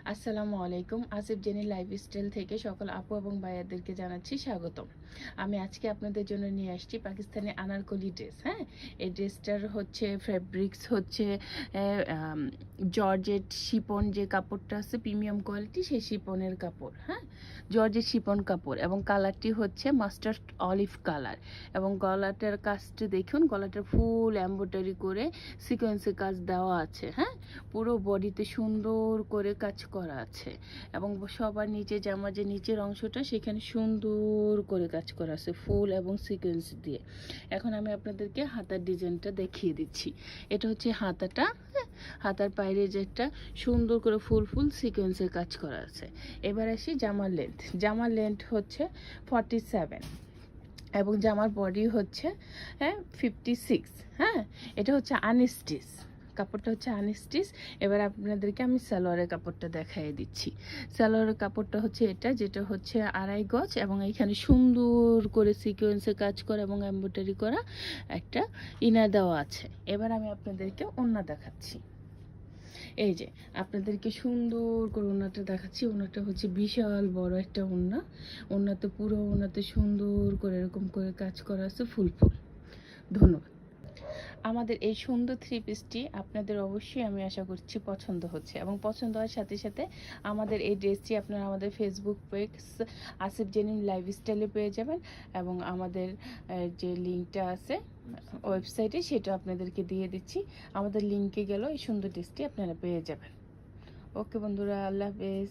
আসসালামু আলাইকুম। Asif jenny lifestyle থেকে সকল আপু এবং ভাইয়াদেরকে জানাচ্ছি স্বাগতম। আমি আজকে আপনাদের জন্য নিয়ে আসছি পাকিস্তানি আনারকলি ড্রেস। হ্যাঁ, এই ড্রেসটার হচ্ছে ফেব্রিক্স হচ্ছে জর্জেট শিপন, যে কাপড়টা আছে প্রিমিয়াম কোয়ালিটি, সেই শিপনের কাপড়। হ্যাঁ, জর্জেট শিপন কাপড়, এবং কালারটি হচ্ছে মাস্টার্ড অলিভ কালার। এবং গলাটার কাজটি দেখুন, গলাটা ফুল এমব্রয়ডারি করে সিকোয়েন্সে কাজ দেওয়া আছে। হ্যাঁ, পুরো বডিতে সুন্দর করে কাজ করা আছে, এবং সবার নিচে জামার যে নিচের অংশটা সেখানে সুন্দর করে কাজ করা আছে ফুল এবং সিকোয়েন্স দিয়ে। এখন আমি আপনাদেরকে হাতার ডিজাইনটা দেখিয়ে দিচ্ছি। এটা হচ্ছে হাতাটা। হাতার বাইরে যেটা সুন্দর করে ফুল ফুল সিকোয়েন্সের কাজ করা আছে। এবার আসি জামার লেন্থ। জামার লেন্থ হচ্ছে 47, এবং জামার বডি হচ্ছে 56। হ্যাঁ, এটা হচ্ছে আনস্টিচ, কাপড়টা হচ্ছে আনস্টিচ। এবার আপনাদেরকে আমি সালোয়ারের কাপড়টা দেখাই দিচ্ছি। সালোয়ারের কাপড়টা হচ্ছে এটা, যেটা হচ্ছে 2.5 গজ, এবং এইখানে সুন্দর করে সিকোয়েন্সে কাজ করা এবং এমব্রয়ডারি করা একটা ইনার দেওয়া আছে। এবার আমি আপনাদেরকে ওড়না দেখাচ্ছি। এই যে আপনাদেরকে সুন্দর করে ওড়নাটা দেখাচ্ছি। ওড়নাটা হচ্ছে বিশাল বড় একটা ওড়না। ওড়নাতে পুরো ওড়নাতে সুন্দর করে এরকম করে কাজ করা আছে ফুল ফুল। ধন্যবাদ। আমাদের এই সুন্দর থ্রি পিসটি আপনাদের অবশ্যই আমি আশা করছি পছন্দ হচ্ছে, এবং পছন্দ হওয়ার সাথে সাথে আমাদের এই ড্রেসটি আপনারা আমাদের ফেসবুক পেজ আসিফ জেনিম লাইফস্টাইলে পেয়ে যাবেন, এবং আমাদের যে লিঙ্কটা আছে ওয়েবসাইটে সেটা আপনাদেরকে দিয়ে দিচ্ছি। আমাদের লিঙ্কে গেলেও এই সুন্দর ড্রেসটি আপনারা পেয়ে যাবেন। ওকে বন্ধুরা, আল্লাহ হাফেজ।